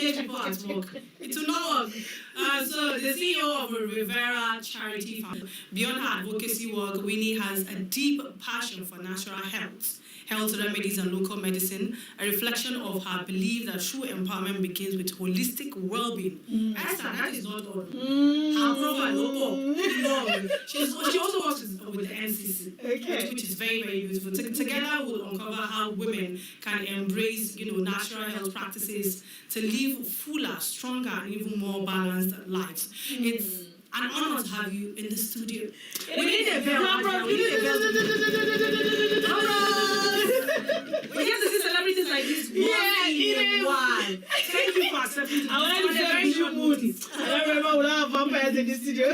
village people at work. It will not work. So the CEO of Rivera Charity Fund, beyond her advocacy work, Winnie has a deep passion for natural health remedies and local medicine, a reflection of her belief that true empowerment begins with holistic well-being. Esther, that is not all. Her profile, no. She also works with the NCC, which is very, very beautiful. Together, we'll uncover how women can embrace, natural health practices to live fuller, stronger, and even more balanced lives. It's an honor to have you in the studio. We need a bell. We need a bell. We get to see celebrities like this. Why? Thank you for accepting. I want to say visual mood. I remember we have vampires in the studio.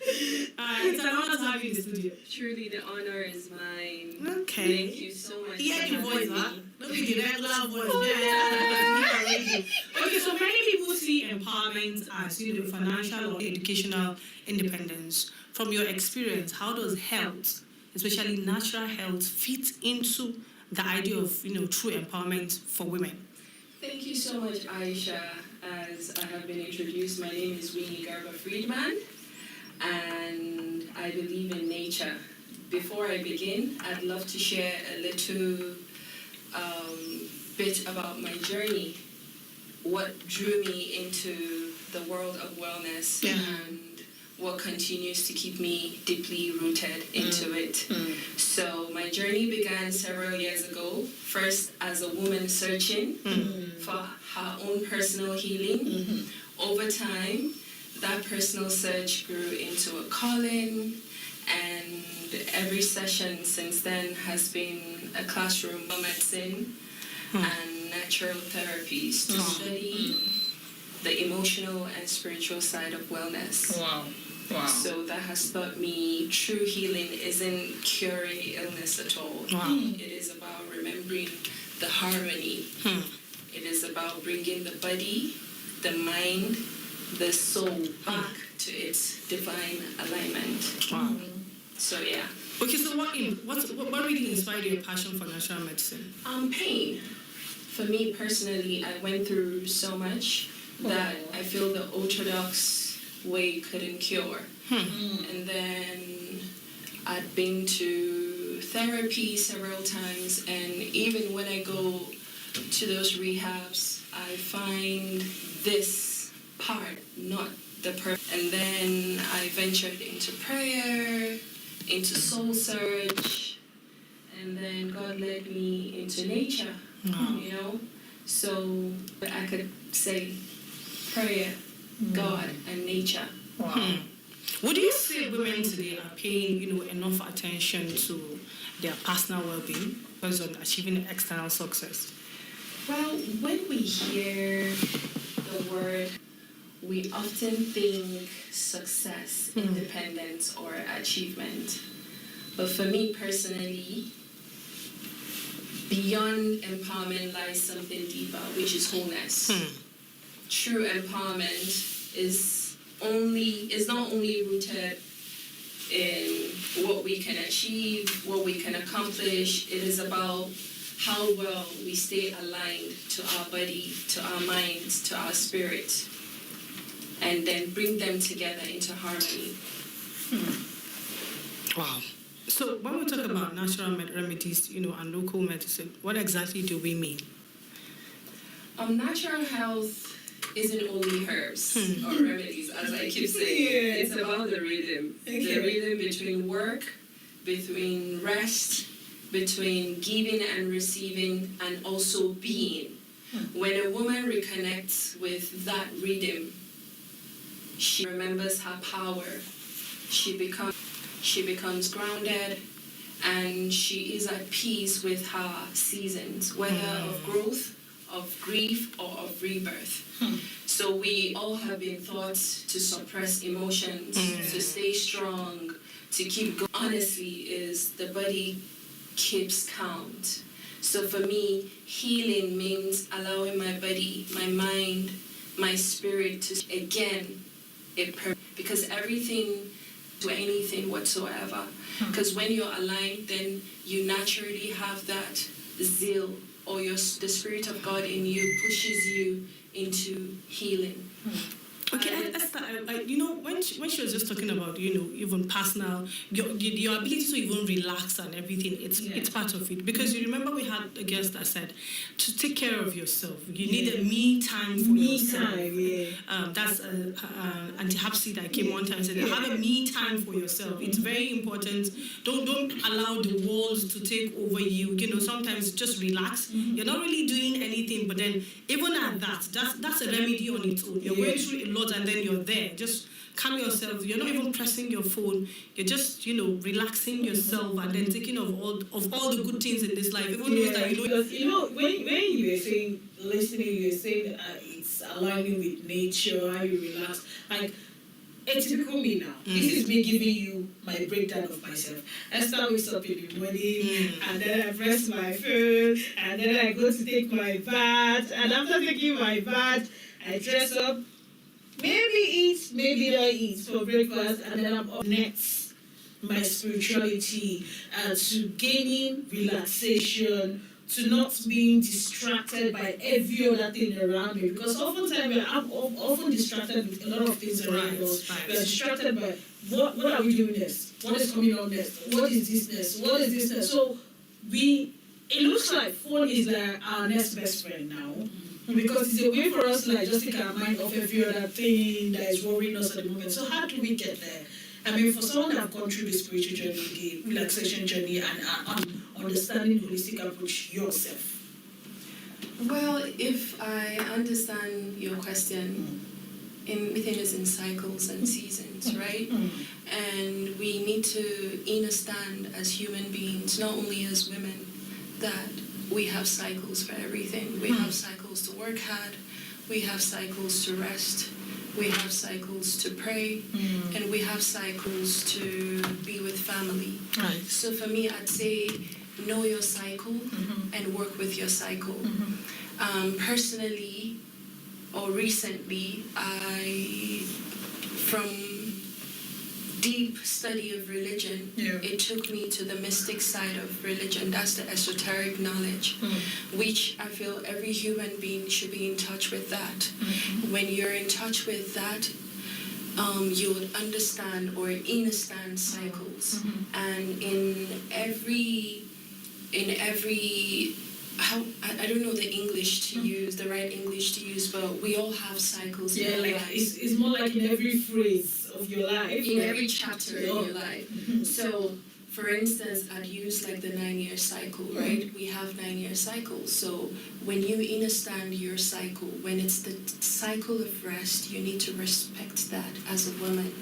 It's an honor to have you in the studio. Truly, the honor is mine. Okay. Thank you so much. Hear the voice, huh? Not the regular voice. Okay, so many people see empowerment as financial or educational independence. From your experience, how does health, especially natural health, fit into the idea of true empowerment for women? Thank you so much, Aisha. As I have been introduced, my name is Winnie Garba Friedman, and I believe in nature. Before I begin, I'd love to share a little bit about my journey, what drew me into the world of wellness, and what continues to keep me deeply rooted into it. So my journey began several years ago, first as a woman searching for her own personal healing. Over time, that personal search grew into a calling, and every session since then has been a classroom of medicine and natural therapies to study the emotional and spiritual side of wellness. Wow. So that has taught me true healing isn't curing illness at all. It is about remembering the harmony. It is about bringing the body, the mind, the soul back to its divine alignment. So yeah. Okay, so what really inspired your passion for natural medicine? Pain. For me personally, I went through so much that I feel the orthodox way couldn't cure. And then I'd been to therapy several times, and even when I go to those rehabs, I find this part not the perfect. And then I ventured into prayer, into soul search, and then God led me into nature, So I could say prayer, God, and nature. Would you say women today are paying, enough attention to their personal well-being because of achieving external success? Well, when we hear the word, we often think success, independence, or achievement. But for me personally, beyond empowerment lies something deeper, which is wholeness. True empowerment is not only rooted in what we can achieve, what we can accomplish. It is about how well we stay aligned to our body, to our minds, to our spirit, and then bring them together into harmony. Wow. So when we talk about natural remedies, and local medicine, what exactly do we mean? Natural health isn't only herbs or remedies, as I keep saying. It's about the rhythm. The rhythm between work, between rest, between giving and receiving, and also being. When a woman reconnects with that rhythm, she remembers her power. She becomes grounded, and she is at peace with her seasons, whether of growth, of grief, or of rebirth. So we all have been taught to suppress emotions, to stay strong, to keep going. Honestly, is the body keeps count. So for me, healing means allowing my body, my mind, my spirit to again, because everything to anything whatsoever. Because when you're aligned, then you naturally have that zeal or the Spirit of God in you pushes you into healing. Okay, Esther, when she was just talking about, even personal, your ability to even relax and everything, it's part of it. Because you remember we had a guest that said to take care of yourself, you need a me time for yourself. That's Auntie Hapsi that came one time and said, have a me time for yourself. It's very important. Don't allow the walls to take over you. Sometimes just relax. You're not really doing anything, but then even at that's a remedy on its own. You're going through a lot and then you're there. Just calm yourself. You're not even pressing your phone. You're just, relaxing yourself and then thinking of all the good things in this life. Even those that because when you were saying listening, you were saying it's aligning with nature, how you relax. Like a typical me now. This is me giving you my breakdown of myself. I start wakes up in the morning, and then I press my phone, and then I go to take my bath, and after taking my bath, I dress up, maybe eat, maybe not eat for breakfast, and then I'm on next my spirituality and to gaining relaxation, to not being distracted by every other thing around me. Because oftentimes I'm often distracted with a lot of things around us. We are distracted by what are we doing next? What is coming on next? What is this next? What is this next? So it looks like phone is like our next best friend now. Because it's a way for us to just take our mind off every other thing that is worrying us at the moment. So how do we get there? I mean, for someone that have gone through the spiritual journey, the relaxation journey, and understanding holistic approach yourself. Well, if I understand your question, everything is in cycles and seasons, right? And we need to understand as human beings, not only as women, that we have cycles for everything. We have cycles to work hard, we have cycles to rest, we have cycles to pray, and we have cycles to be with family. Right. So for me, I'd say know your cycle and work with your cycle. Personally, or recently, from deep study of religion, it took me to the mystic side of religion. That's the esoteric knowledge, which I feel every human being should be in touch with that. When you're in touch with that, you would understand or understand cycles. And in every I don't know the English to use, the right English to use, but we all have cycles in our lives. It's more like in every phrase of your life. In every chapter in your life. So, for instance, I'd use the 9-year cycle, right? We have 9-year cycles. So when you understand your cycle, when it's the cycle of rest, you need to respect that as a woman.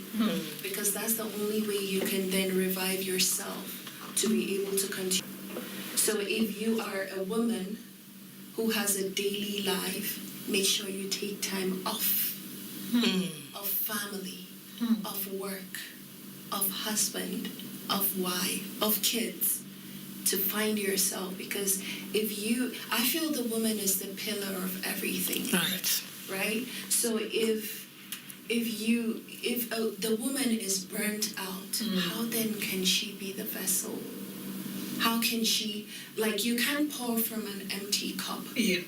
Because that's the only way you can then revive yourself to be able to continue. So if you are a woman who has a daily life, make sure you take time off of family, of work, of husband, of wife, of kids, to find yourself. Because I feel the woman is the pillar of everything. Right? So if the woman is burnt out, how then can she be the vessel? How can she, you can't pour from an empty cup. Yeah.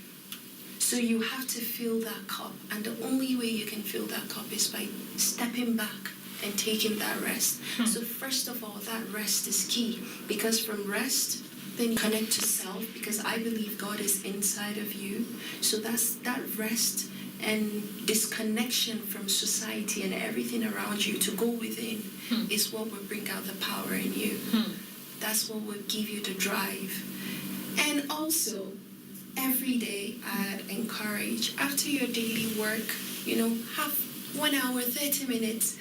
So you have to fill that cup. And the only way you can fill that cup is by stepping back and taking that rest. So first of all, that rest is key. Because from rest, then you connect to self. Because I believe God is inside of you. So that's that rest and disconnection from society and everything around you to go within is what will bring out the power in you. That's what will give you the drive. And also, every day I'd encourage, after your daily work, have 1 hour, 30 minutes.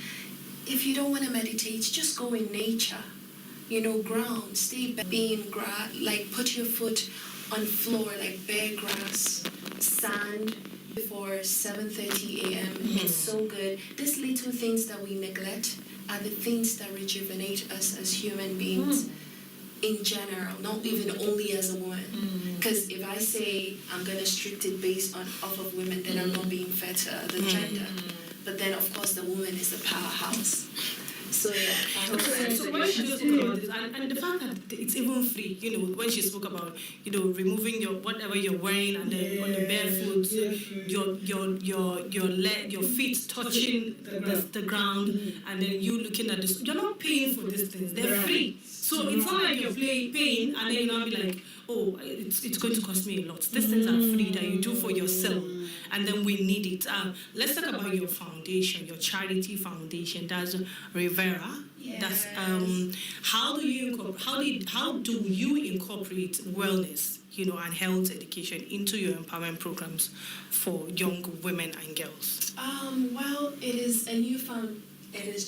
If you don't want to meditate, just go in nature. Ground, stay being put your foot on floor, like bare grass, sand, before 7:30 a.m. It's so good. These little things that we neglect are the things that rejuvenate us as human beings. In general, not even only as a woman. Because if I say I'm going to restrict it based off of women, then I'm not being fair to the gender. But then, of course, the woman is the powerhouse. So So yeah, I hope So when she just spoke about this, and the fact that it's even free, when she spoke about, removing your whatever you're wearing and then on the barefoot, your feet touching the ground, and then you looking at this, you're not paying for these things; they're free. So it's not like you're paying and then you'll not be like, oh, it's going to cost me a lot. These things are free that you do for yourself, and then we need it. Let's talk about your foundation, your charity foundation. That's Rivera. Yes. That's how do you incorporate wellness, and health education into your empowerment programs for young women and girls? Well, it is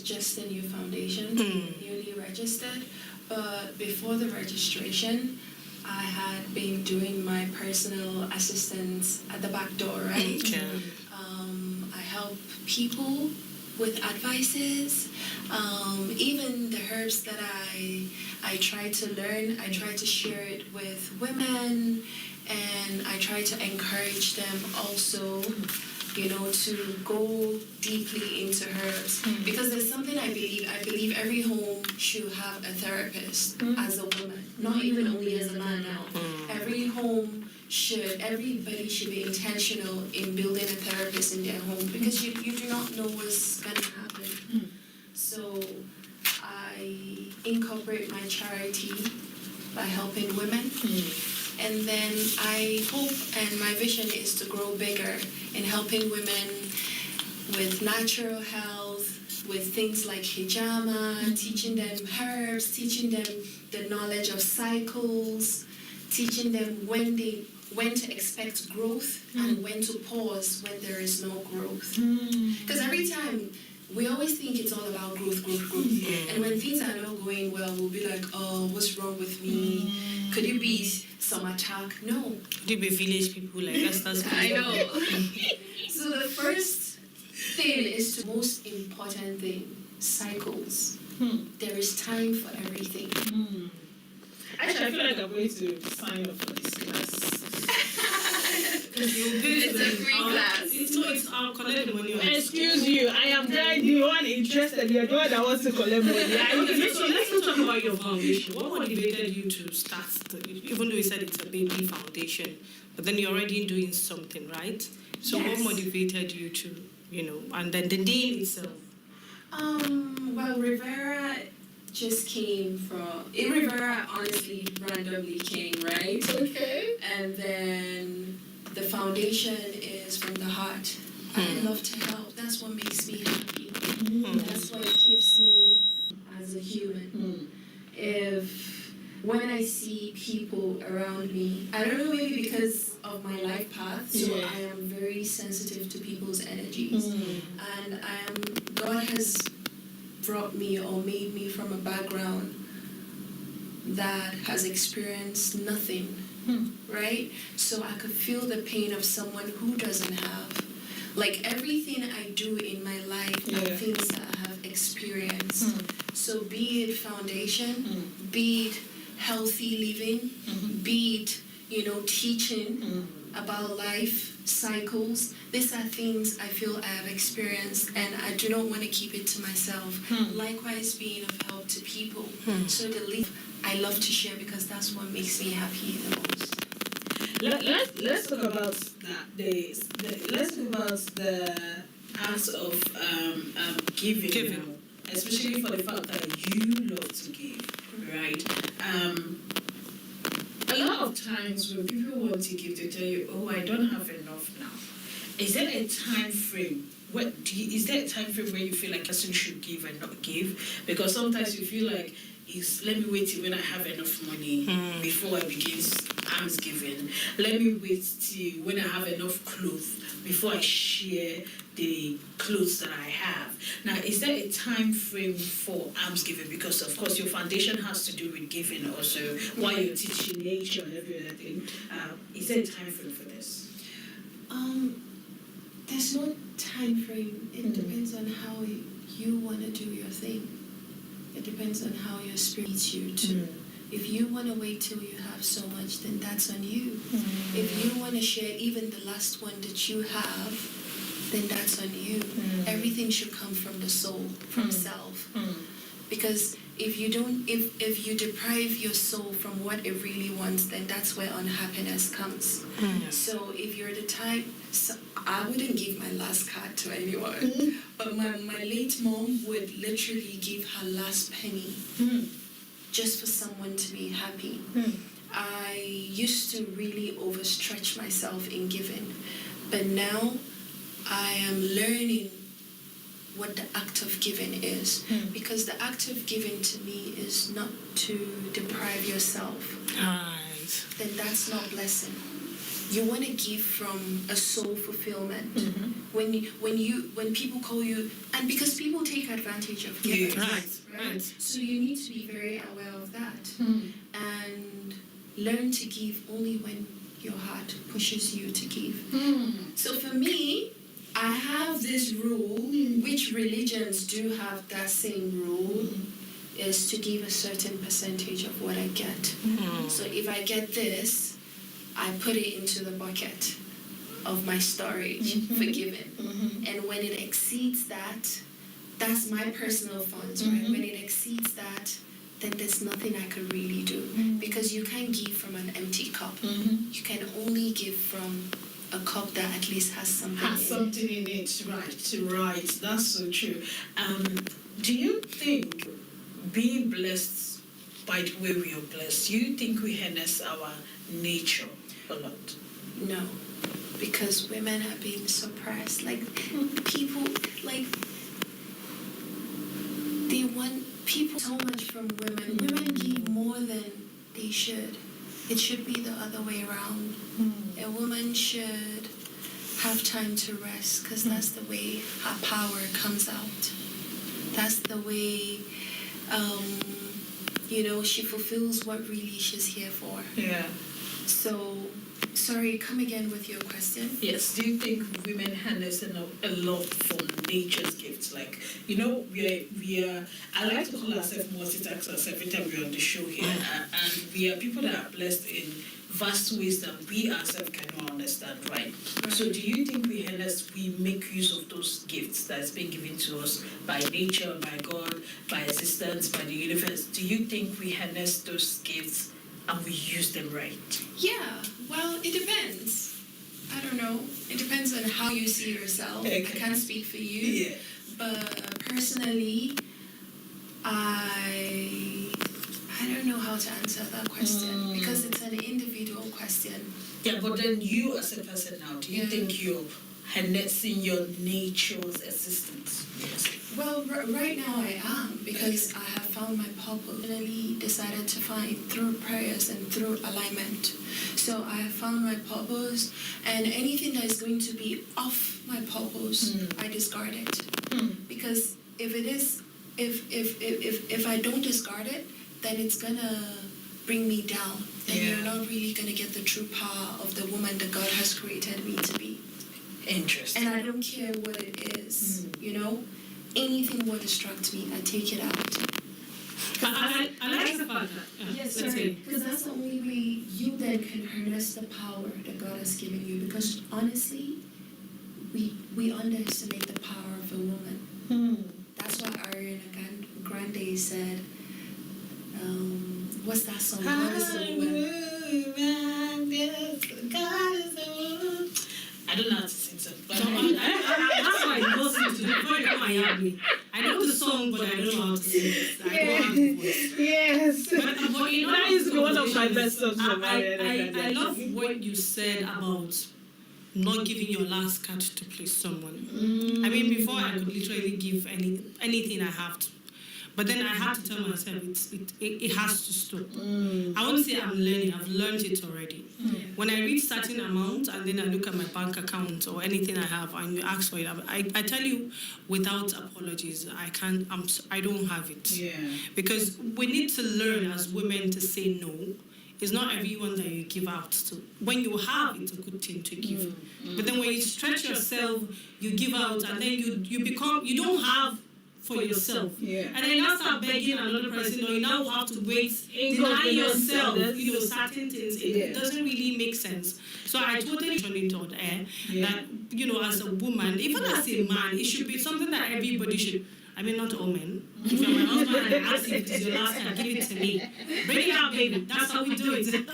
just a new foundation, newly registered. But before the registration, I had been doing my personal assistance at the back door, right? Okay. I help people with advices, even the herbs that I try to learn, I try to share it with women, and I try to encourage them also, to go deeply into herbs. Because there's something I believe every home should have a therapist as a woman, not even only as a man now. Everybody should be intentional in building a therapist in their home, because you do not know what's going to happen. So I incorporate my charity by helping women. And then I hope, and my vision is to grow bigger in helping women with natural health, with things like hijama, teaching them herbs, teaching them the knowledge of cycles, teaching them when to expect growth and when to pause when there is no growth. Because every time, we always think it's all about growth. And when things are not going well, we'll be like, oh, what's wrong with me? Could it be some attack? No. Could it be village people like us? I know. So the first thing is the most important thing, cycles. There is time for everything. Actually, I feel like I'm going to sign up for this class. It's a free class. It's collect the money. Excuse you, I am the one interested. You're the one that wants to collect money. So let's talk about your foundation. What motivated you to start? Even though you said it's a baby foundation, but then you're already doing something, right? So Yes. what motivated you to, and then the name itself? Well, Rivera just came from... Rivera honestly randomly came, right? Okay. And then the foundation is from the heart. I love to help. That's what makes me happy. That's what keeps me as a human. When I see people around me, I don't know, maybe because of my life path, so I am very sensitive to people's energies. And God has brought me or made me from a background that has experienced nothing, right? So I could feel the pain of someone who doesn't have. Like everything I do in my life are things that I have experienced. So be it foundation, be it healthy living, be it, teaching about life, cycles. These are things I feel I have experienced, and I do not want to keep it to myself. Likewise, being of help to people. So I love to share because that's what makes me happy the most. Let's talk about that. Let's talk about the acts of giving. Now, especially for the fact that you love to give, right? A lot of times when people want to give, they tell you, "Oh, I don't have enough now." Is there a time frame? Is there a time frame where you feel like a person should give and not give? Because sometimes you feel like, let me wait till when I have enough money before I begin alms giving. Let me wait till when I have enough clothes before I share the clothes that I have. Now, is there a time frame for alms giving? Because of course your foundation has to do with giving also, while you're teaching nature and everything. Is there a time frame for this? There's no time frame. It depends on how you want to do your thing. It depends on how your spirit leads you to. If you want to wait till you have so much, then that's on you. If you want to share even the last one that you have, then that's on you. Everything should come from the soul, from self. Because if you deprive your soul from what it really wants, then that's where unhappiness comes. So if you're the type, so I wouldn't give my last card to anyone, but my late mom would literally give her last penny just for someone to be happy. I used to really overstretch myself in giving, but now I am learning what the act of giving is, because the act of giving to me is not to deprive yourself. Right. Then that's not blessing. You want to give from a soul fulfillment. When people call you, and because people take advantage of giving, Right. So you need to be very aware of that and learn to give only when your heart pushes you to give. So for me, I have this rule, which religions do have that same rule, is to give a certain percentage of what I get. So if I get this, I put it into the bucket of my storage for giving. And when it exceeds that, that's my personal funds, right? When it exceeds that, then there's nothing I could really do. Because you can't give from an empty cup. You can only give from a cup that at least has something in it. Right. That's so true. Do you think being blessed by the way we are blessed, you think we harness our nature a lot? No, because women are being suppressed. Like, people, like, they want people so much from women. Women give more than they should. It should be the other way around. A woman should have time to rest, because that's the way her power comes out. That's the way, she fulfills what really she's here for. Yeah. So, sorry, come again with your question. Yes. Do you think women harness a lot from nature's gifts? Like, we are. I like to call ourselves multitaskers every time we're on the show here, and we are people that are blessed in vast ways that we ourselves cannot understand, right? So do you think we make use of those gifts that's been given to us by nature, by God, by existence, by the universe? Do you think we harness those gifts and we use them right? Yeah, well, it depends. I don't know. It depends on how you see yourself. Okay. I can't speak for you. Yeah. But personally, I don't know how to answer that question because it's an individual question. Yeah, but then you as a person now, do you think you're harnessing your nature's existence? Yes. Well, right now I am, because I have found my purpose. I really decided to find through prayers and through alignment. So I have found my purpose, and anything that is going to be off my purpose, I discard it. Because if it is, if I don't discard it, then it's gonna bring me down, and you're not really gonna get the true power of the woman that God has created me to be. Interesting. And I don't care what it is, anything will distract me, I take it out. I like the fact that. Yes, sorry, because that's the only way you then can harness the power that God has given you. Because honestly, we underestimate the power of a woman. That's why Ariana Grande said, what's that song? God is a woman. I don't know how to sing some, but That's why I listen to it before you come and yab me. I know the song, but I don't know how to sing it. I don't have the voice. Yes. But That is one of my best songs from I love what you said about not giving your last card to please someone. I mean, before I could literally give anything I have to. But then I have to tell myself it has to stop. I won't say I'm learning, I've learned it already. When I reach certain amount and then I look at my bank account or anything I have and you ask for it, I tell you without apologies, I don't have it. Yeah. Because we need to learn as women to say no. It's not everyone that you give out to. When you have, it's a good thing to give. But then when you stretch yourself, you give out and then you don't have for yourself. Yeah. And then you now start begging another person, or you now have to wait, deny yourself, certain things. It doesn't really make sense. So I totally turn it on air that, as a woman, even as a man, it should be something that everybody should. I mean, not all men. If you're my husband and I ask you if it's your last card, give it to me. Bring it out, baby. That's how we do it.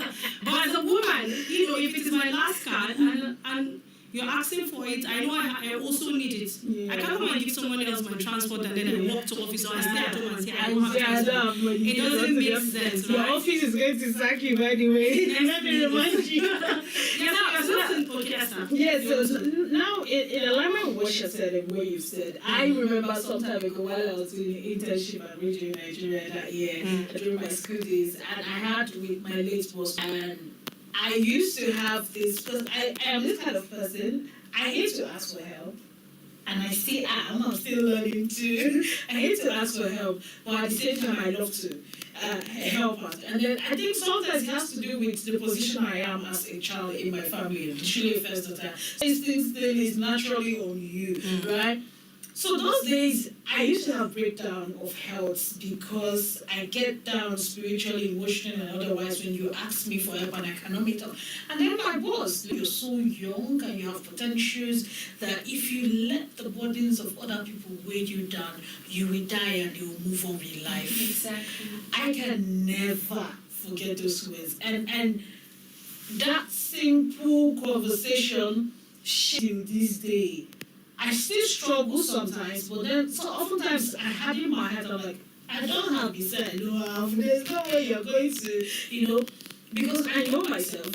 But as a woman, if it is my last card and you're asking for it, I know I also need it. Yeah. I can't come and give someone else my transport and then I walk to office or I stay at home and say, I don't have transport. It doesn't make sense, Your right? office is going to sack you, by the way. Let me remind you. Yes, so now in alignment with what she said and what you said, I remember some time ago while I was doing an internship at Radio Nigeria that year during my school days, and I had with my late boss, and I used to have this, because I am this kind of person, I hate to ask for help. And I still am, I'm still learning too. I hate to ask for help, but at the same time, I love to help out. And then I think sometimes it has to do with the position I am as a child in my family, literally first daughter. These things then is naturally on you, right? So those days, I used to have breakdown of health because I get down spiritually, emotionally, and otherwise when you ask me for help and I cannot meet up. And then my boss, you're so young and you have potentials that if you let the burdens of other people weigh you down, you will die and you will move on with life. Exactly. I can never forget those words. And that simple conversation, till this day, I still struggle sometimes, but then so oftentimes I had in my head, I'm like, I don't have this, I don't have, there's no way you're going to, because I know myself.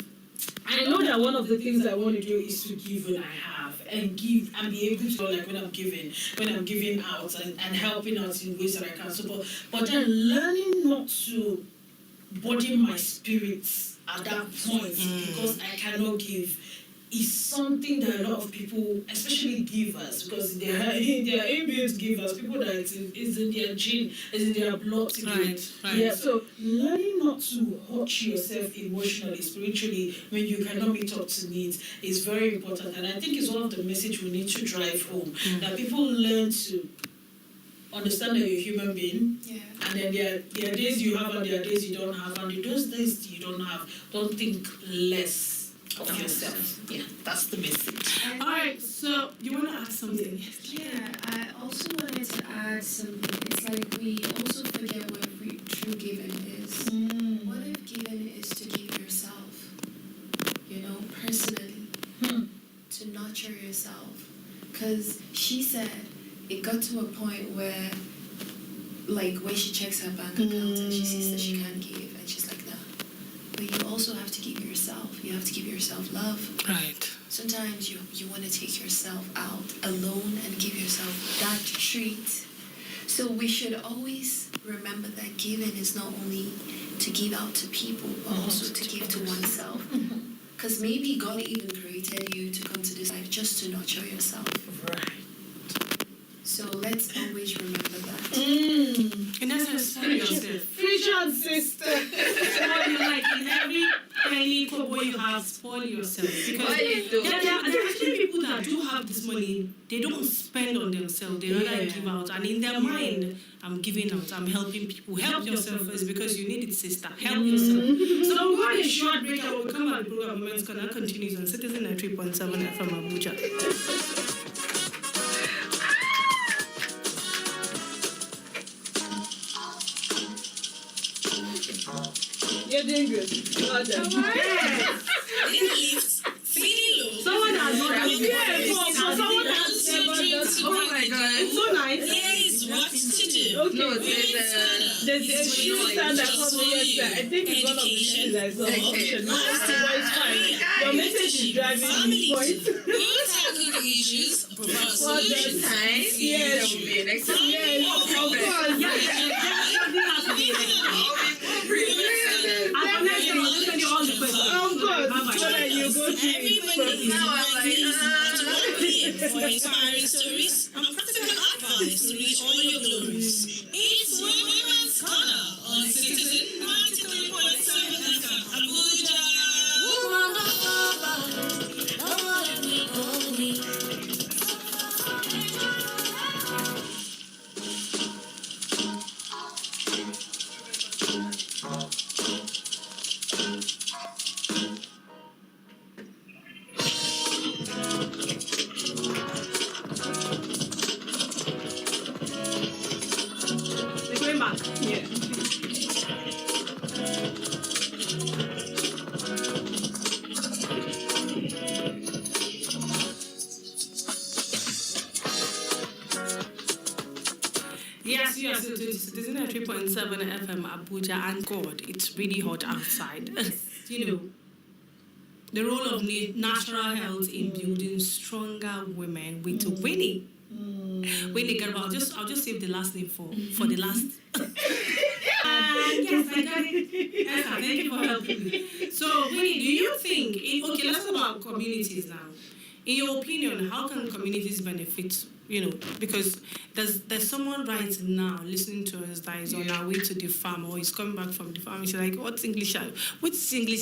I know that one of the things I want to do is to give when I have, and give and be able to, like when I'm giving out and helping out in ways that I can. So, but then learning not to burden my spirits at that point because I cannot give is something that a lot of people, especially givers, because they are inbuilt givers, people that it's in their gene, it's in their blood to give. Right. Yeah, so learning not to hurt yourself emotionally, spiritually, when you cannot meet up to needs is very important. And I think it's one of the message we need to drive home, that people learn to understand that you're a human being, and then there are days you have and there are days you don't have, and those days you don't have, don't think less of yourself. Yeah, that's the message. All right, so you want to add something? Yeah, I also wanted to add something. It's like we also forget what true giving is. What if giving is to give yourself, personally, to nurture yourself? Because she said it got to a point where, like, when she checks her bank account and she sees that she can't give, and she's like, nah. But you also have to give yourself. You have to give yourself love. Right. Sometimes you want to take yourself out alone and give yourself that treat. So we should always remember that giving is not only to give out to people, but also to give to oneself. Because maybe God even created you to come to this life just to nurture yourself. Right. So let's always remember that. In essence, for yourself. Preacher sister. Spoil your life. In every penny kobo you have, spoil yourself. Because there are actually people that do have this money, they don't spend on themselves, they rather give out. And in their mind, I'm giving out, I'm helping people. Help yourself first because you need it, sister. Help yourself. So we're going to short break and we'll come at the program Women's Corner continues on Citizen at 3.7 from Abuja. You're doing good. Well done. Someone has not done Someone has oh my god, it's so nice. Yes, what to do. Okay. No, There's a shoe stand that comes here. I think it's one of the shoes that is on option. No, it's fine. Your message is driving me point. We'll tackle the issues, provide solutions. Yes. Yes, Yes. Of course. Of course. So that you go to Everybody is for inspiring stories and practical advice to reach all your glories. It's Women's Corner on Citizen 93.7 FM, Abuja. you are still to Citizen at 3.7 FM Abuja, and God, it's really hot outside. You know, the role of natural health in building stronger women with Winnie. Winnie Garba, I'll just save the last name for the last. Yes, I got it. Yes, thank you for helping me. So, Winnie, do you think? Okay, let's talk about communities now. In your opinion, how can communities benefit? You know, because there's someone right now listening to us that is on our way to the farm or is coming back from the farm. She's like, which English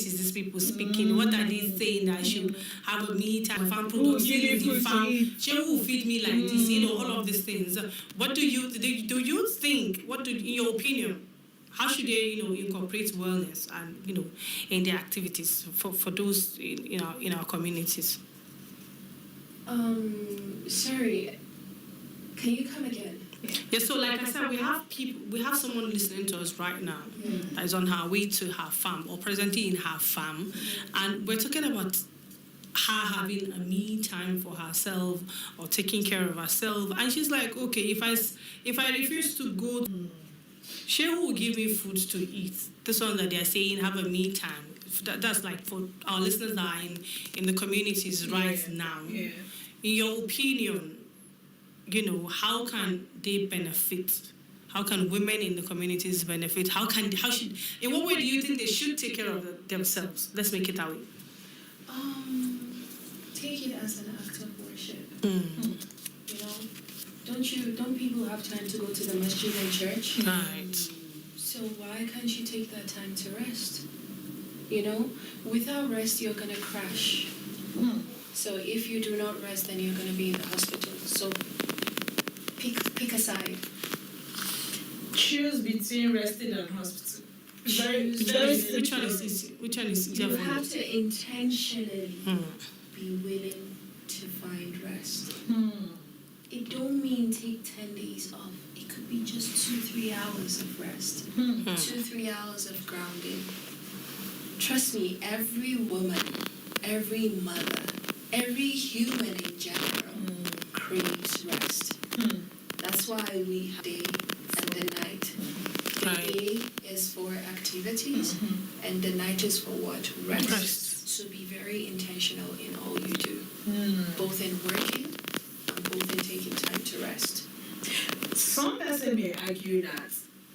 is these people speaking? What are they saying that I should have a meat and farm products in the farm? She will feed me like this, you know, all of these things. What do you think? In your opinion, how should they, you know, incorporate wellness and, you know, in their activities for those in our communities? Sorry, can you come again? Yeah, so like I said, we have someone listening to us right now that is on her way to her farm or presently in her farm, and we're talking about her having a me time for herself or taking care of herself, and she's like, okay, if I refuse to go, she will give me food to eat. This one that they're saying have a me time. That's like for our listeners that are in the communities right now. Yeah. In your opinion, you know, how can they benefit? How can women in the communities benefit? In what way do you think they should take care of themselves? Let's make it that way. Take it as an act of worship. You know, don't people have time to go to the masjid and church? Right. So why can't you take that time to rest? You know, without rest, you're gonna crash. So if you do not rest, then you're gonna be in the hospital. So pick a side. Choose between resting and hospital. Which one is easy? Which one is easier You for have you? to intentionally be willing to find rest. It don't mean take 10 days off. It could be just 2-3 hours of rest. 2-3 hours of grounding. Trust me, every woman, every mother, every human in general craves rest. That's why we have day and the night. The day is for activities and the night is for what? Rest. So be very intentional in all you do, both in working and both in taking time to rest. Some person may argue that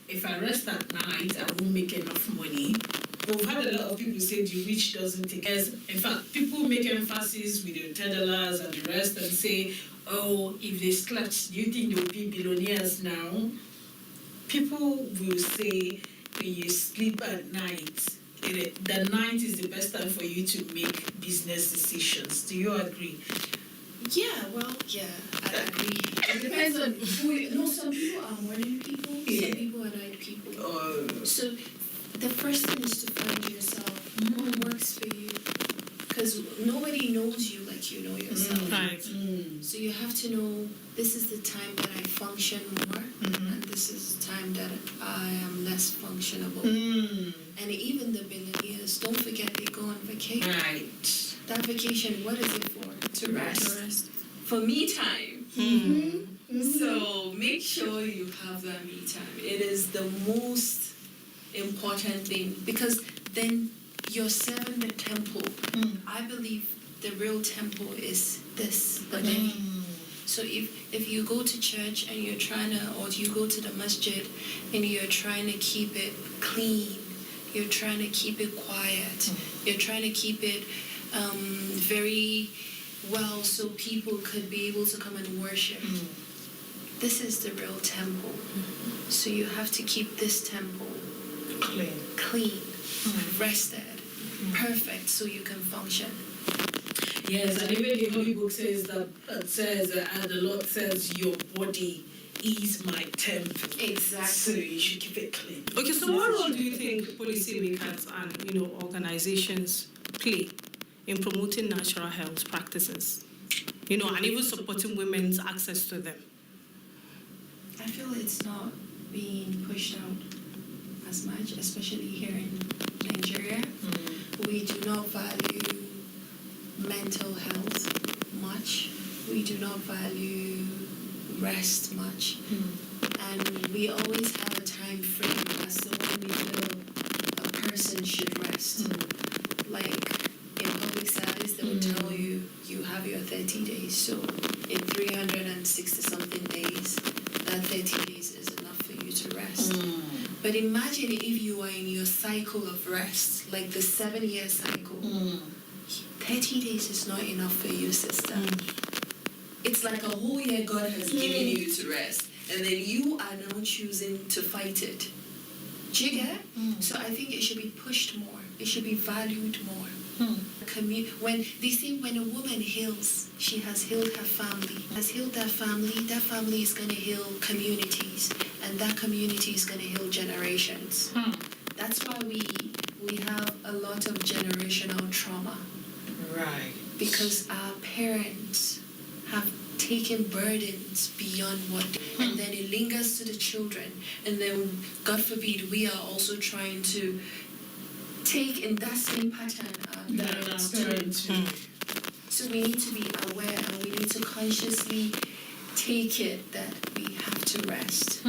if I rest at night, I won't make enough money. We've had a lot of people say the rich doesn't take care. In fact, people make emphasis with the $10 and the rest and say, oh, if they slept, do you think they'll be billionaires now? People will say when you sleep at night, the night is the best time for you to make business decisions. Do you agree? Yeah, I agree. It depends on who. Some people are morning people, some people are night people. So the first thing is to find yourself what works for you, because nobody knows you like you know yourself. Right. So you have to know this is the time that I function more, and this is the time that I am less functionable. And even the billionaires, don't forget they go on vacation. Right. That vacation, what is it for? To rest. For me time. So make sure you have that me time. It is the most important thing, because then you're serving the temple. I believe the real temple is this, the day. So if you go to church and you're trying to, or you go to the masjid and you're trying to keep it clean, you're trying to keep it quiet, you're trying to keep it very well so people could be able to come and worship. This is the real temple. So you have to keep this temple clean, rested, perfect, so you can function. Yes, and even the Holy Book says that the Lord says your body is my temple. Exactly. So you should keep it clean. Okay, so what role do you think policymakers and organizations play in promoting natural health practices? And even supporting women's access to them. I feel it's not being pushed out as much, especially here in Nigeria. We do not value mental health much. We do not value rest much. and we always have a time frame as to when we feel a person should rest. Like in public service, they will tell you you have your 30 days. So in 360 something days, that 30 days is enough for you to rest. But imagine if you are in your cycle of rest, like the 7-year cycle. 30 days is not enough for you, sister. It's like a whole year God has given you to rest, and then you are now choosing to fight it. Do you get? So I think it should be pushed more. It should be valued more. When they say when a woman heals, she has healed her family. Has healed that family is going to heal communities, and that community is going to heal generations. That's why we have a lot of generational trauma. Right. Because our parents have taken burdens beyond what, and then it lingers to the children, and then God forbid we are also trying to take in that same pattern our parents do. So we need to be aware, and we need to consciously take it that we have to rest.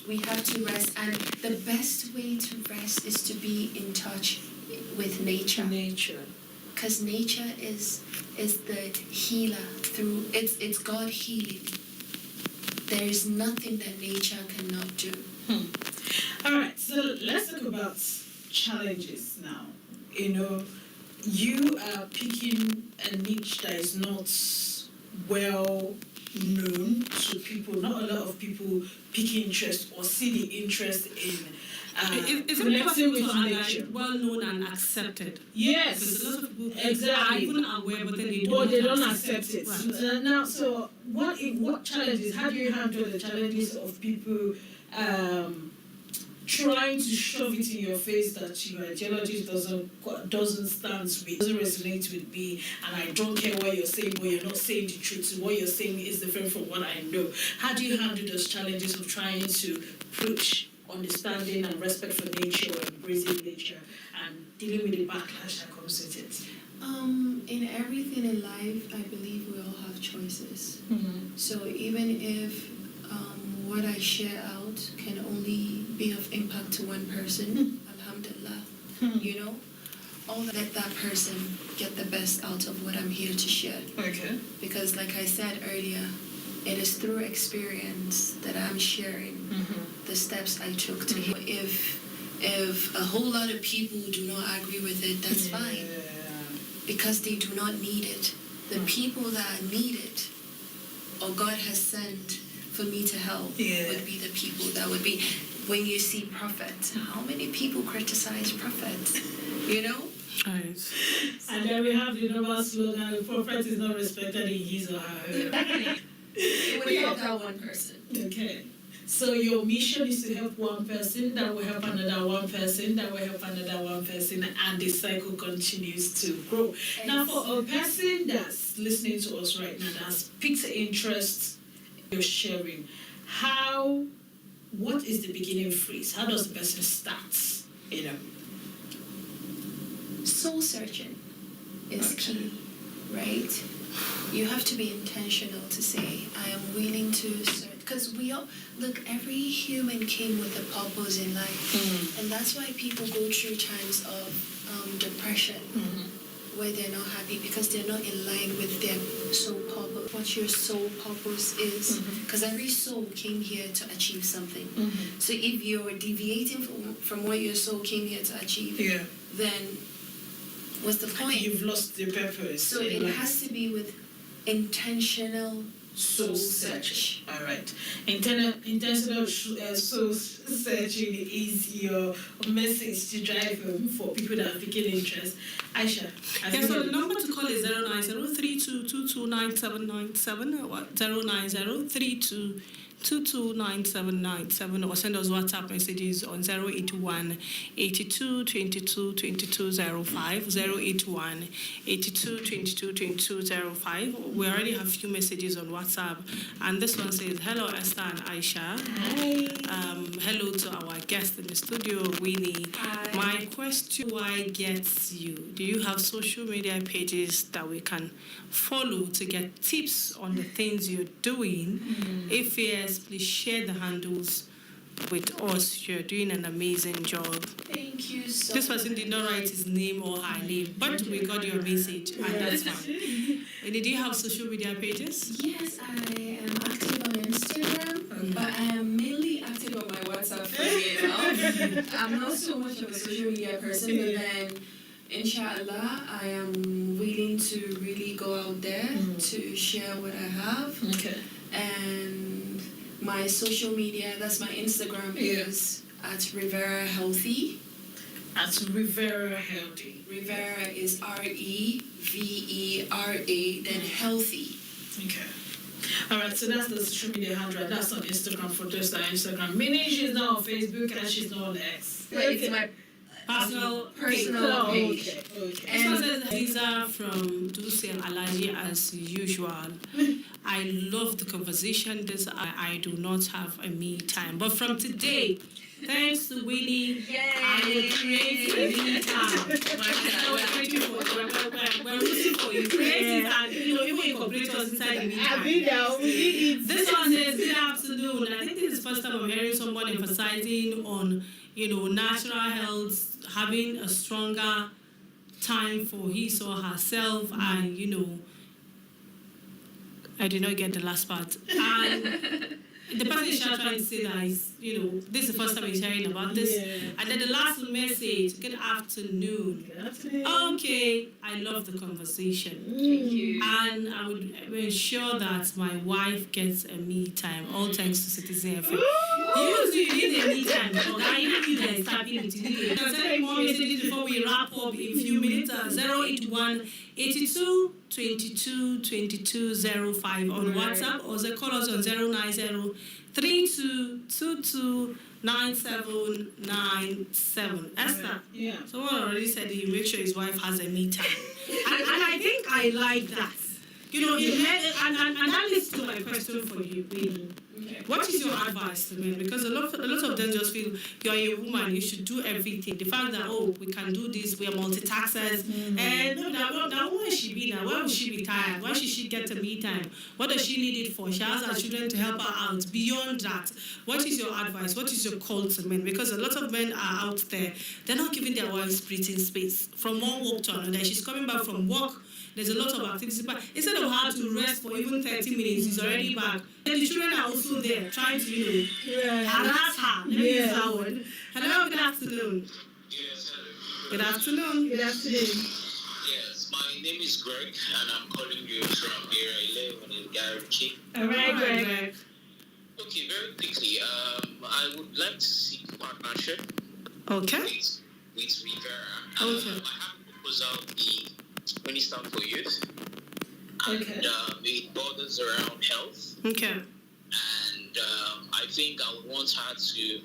We have to rest, and the best way to rest is to be in touch with nature. Because nature is the healer through it's God healing. There is nothing that nature cannot do. All right, so let's talk about challenges now. You are picking a niche that is not well known to people. Not a lot of people pick interest or see the interest in It's connecting with important nature. well known and accepted. Yes, Because a lot of people exactly. are even aware, but then They don't accept it. Right. Now, so what challenges? How do you handle the challenges of people trying to shove it in your face that your ideology doesn't stand with, doesn't resonate with me, and I don't care what you're saying, but you're not saying the truth. What you're saying is different from what I know. How do you handle those challenges of trying to preach understanding and respect for nature, or embracing nature, and dealing with the backlash that comes with it? In everything in life, I believe we all have choices. So even if what I share out can only be of impact to one person, alhamdulillah, let that person get the best out of what I'm here to share. Okay. Because like I said earlier, it is through experience that I'm sharing the steps I took to heal. If a whole lot of people do not agree with it, that's fine. Because they do not need it. The people that need it, or God has sent for me to help, would be the people that would be. When you see prophets, how many people criticize prophets? Right. And then we have the normal slogan, the prophet is not respected in his or her area. It would help that one person. Okay. So your mission is to help one person, that will help another one person, that will help another one person, and the cycle continues to grow. Now, for a person that's listening to us right now, that's picked interest in your sharing, what is the beginning phrase? How does the person start? Soul searching is key, right? You have to be intentional to say, I am willing to search. Because every human came with a purpose in life. And that's why people go through times of depression, where they're not happy because they're not in line with their soul purpose. What your soul purpose is. Because every soul came here to achieve something. So if you're deviating from what your soul came here to achieve, then what's the point? You've lost the purpose. So it has to be with intentional soul search. All right. Intentional soul searching is your message to drive for people that are picking interest. Aisha. So the number to call is 090-3222-9797 or 090-3222-9797, or send us WhatsApp messages on 081-82-22-2205, 081-82-22-2205. We already have a few messages on WhatsApp, and this one says, hello Esther and Aisha. Hi. Hello to our guest in the studio, Winnie. Hi. My question, why gets you? Do you have social media pages that we can follow to get tips on the things you're doing? If yes, yes, please share the handles with us. You're doing an amazing job. Thank you so This much. person did not write his name or her name, but we got your message, and that's fine. And do you have social media pages? Yes, I am active on Instagram, but I am mainly active on my WhatsApp family now. I'm not so much of a social media person, but then, inshallah, I am willing to really go out there to share what I have. Okay. And my social media, that's my Instagram, Yeah. is at Rivera Healthy. At Rivera Healthy. Rivera is REVERA, then healthy. Okay. All right, so that's the social media handle. That's on Instagram for those that are Instagram. Meaning she's not on Facebook and she's not on X. But it's my Personal personal page. Okay. This one says Lisa from Dulce Alaji as usual. I love the conversation. I do not have a me time. But from today, thanks to Winnie, I will create a me time. We're rooting for you. Create it and even incorporate us inside the me time. This one says, good afternoon. I think this is the first time I'm hearing someone emphasizing on, natural health, having a stronger time for his or herself, and, I did not get the last part. And the person is trying to say that is, this is the first time he's hearing about this. Yeah. And then the last message, good afternoon. Okay, I love the conversation. Thank you. And I would ensure that my wife gets a me time. All thanks to Citizen FM. You need a me time. Okay, you need a tapping it. You can send more messages before we wrap up in a few minutes. 081 82 22 22 05 on WhatsApp, or call us on 090 32 22 9797. Esther, Yeah. someone already said that you make sure his wife has a me time. And I think I like that. And that leads to my question for you, Winnie. What is your advice to men? Because a lot of them just feel you're a woman, you should do everything. The fact that, we can do this, we are multitaskers. And now where should she be now? Why would she be tired? Why should she get a me time? What does she need it for? She has her children to help her out. Beyond that, what is your advice? What is your call to men? Because a lot of men are out there, they're not giving their wives breathing space. From one work to another, she's coming back from work. There's a lot of activities, but instead of her to rest for even 30 minutes, she's already back. And the children are also there trying to, harass her. Let me use that word. Hello, good afternoon. Yes, hello. Good afternoon. Good afternoon. Yes, my name is Greg, and I'm calling you from here. I live in Garrett. All right, Greg. Okay, very quickly, I would like to seek partnership Okay. with Rivera. Okay. I have a proposal, the Minister for Youth, and Okay. it borders around health. Okay. And I think I would want her to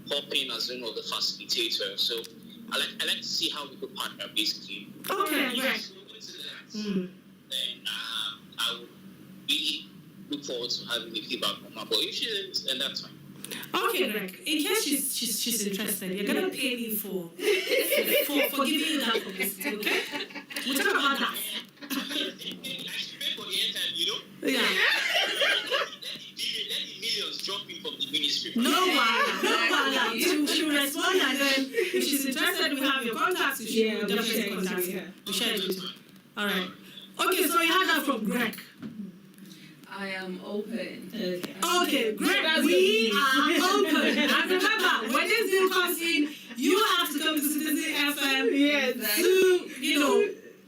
hop in as one of the facilitators. So I like to see how we could partner, basically. Okay, If great. we go into that, Mm. then I would really look forward to having the feedback from her. But if she isn't, then that's fine. Okay, Greg. In case she's interested, you're gonna pay me for giving you that publicity, okay? We'll talk about that. I should pay for the airtime, Yeah. Let the millions drop in from the ministry. No one. She'll respond, and then if she's interested, we have your contacts. She will definitely contact you. We'll share it with you. All right. Okay, so you had that from Greg. I am open. Okay, Greg, we are open. And remember, when this deal comes in, you have to come to Citizen FM to,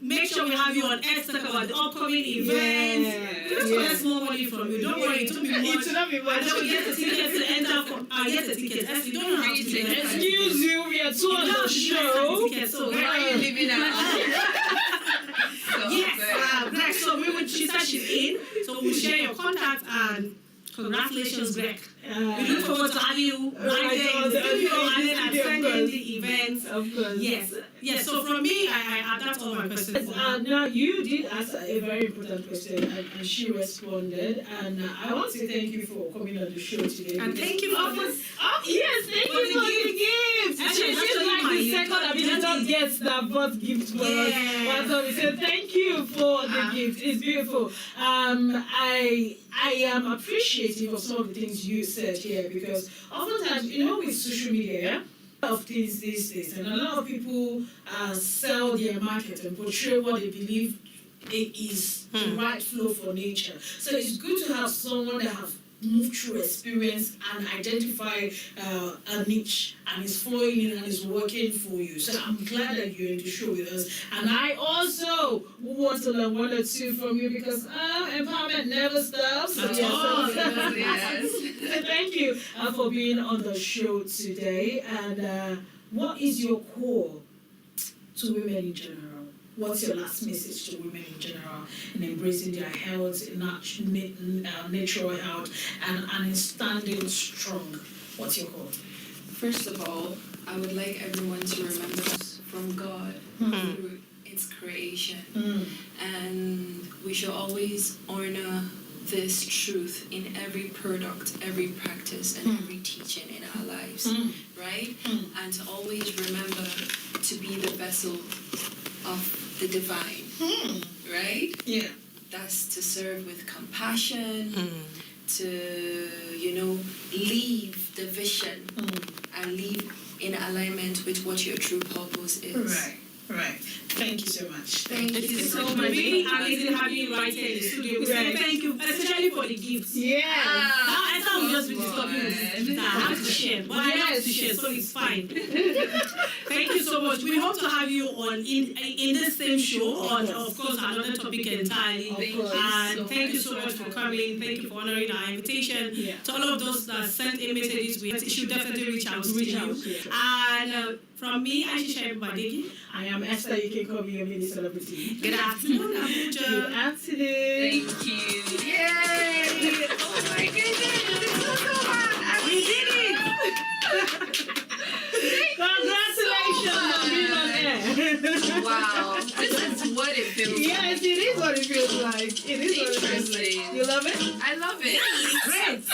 make sure we have you on X, talk about the upcoming events. Just collect small money from you. Don't worry, it won't be much. It will not be much. And then we get the tickets to enter for. Get the tickets. You don't know how to do that. Excuse you, we are two on the show. So Where are you living at? yes, Greg. So she said she's in. So we'll share your contacts, and congratulations, Greg. We look forward to having you right there in the studio and then attending the events. Of course. Yes. Yes, so from me, that's all my questions. Now you did ask a very important question, and she responded. And I want to thank you for coming on the show today. And thank you for this. Yes, thank you for the gift. And She's like the second Abinator guest that brought gift for us. So we said thank you for the gift. It's beautiful. I am appreciative of some of the things you said here, because oftentimes, with social media, of things these days, and a lot of people sell their market and portray what they believe it is the right flow for nature. So it's good to have someone that have moved through experience and identify a niche and is flowing in and is working for you. So I'm glad that you're in the show with us. And I also want to learn one or two from you, because empowerment never stops. Yes. So thank you for being on the show today. And what is your core to women in general? What's your last message to women in general in embracing their health, natural health, and in standing strong? What's your call? First of all, I would like everyone to remember from God through its creation. And we should always honor this truth in every product, every practice, and every teaching in our lives, right? And to always remember to be the vessel of the divine, right? Yeah. That's to serve with compassion, to, leave the vision and live in alignment with what your true purpose is. Right. Thank you so much. Thank you So so much. much. Really amazing having you right here in the studio. We say thank you, especially for the gifts. Yeah. I thought we just be disturbing with this. I have to share, but I have to share, so it's fine. Thank you so much. We hope to have you on in this same show on, of course, another topic entirely. And thank you so much for coming. Thank you for honoring our invitation. To all of those that sent in messages, we should definitely reach out to you. And from me, Aisha Badegi. I am Esther. You can call me a mini celebrity. Good afternoon, Abuja. Good afternoon. Thank you. Yay! Oh my goodness, it's so hard. We did it! Congratulations on being on air. Wow, this is what it feels like. Yes, it is what it feels like. It is what it feels like. You love it? I love it. Great.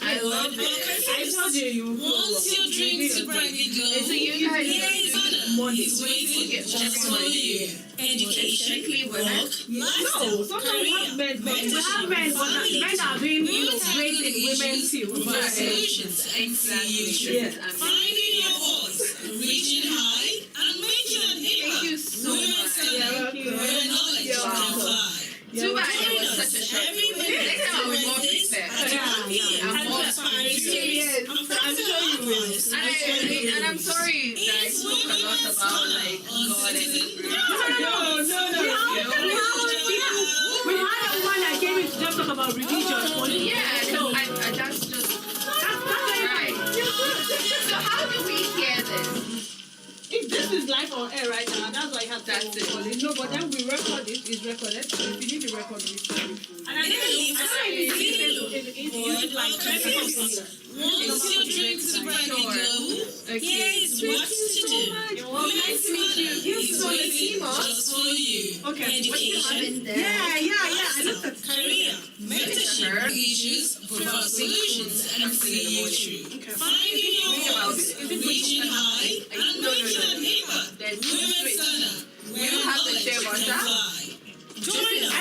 I love it. I told you Once your dreams are brightly glow, So you guys here's money. is waiting just for you. Education, strictly women? work, No, lifestyle, sometimes we have men, but we have men, but men are doing great in women's field. provide solutions and Exactly. Yes. finding your voice, reaching high, and making an Thank impact. you so Women's much. Center, Thank you. where knowledge You're can welcome. fly. Too bad Join it was us such a short every video. Wednesday Next time I'll be more Wednesdays prepared. at 1 p.m. I'm more Inspiring serious. stories and practical advice. And I'm sorry that I It's spoke a lot Women's about Corner like on God and Citizen. We had one that came in to just talk about religion. yeah, no, that's just right. So how do we hear this? If this is live on air right now, that's why I have to That's it. record it. No, but then we record it. It's recorded. So if you need to record it, And I Once your dreams are brightly glow, here's what to do. Women's Corner is waiting just for you. Okay. Education, I looked at career, mentorship, issues, provide solutions, and see you through. Finding your voice, reaching high, and making an impact. There's Women's Corner, where You have to knowledge share can WhatsApp. fly. Join us.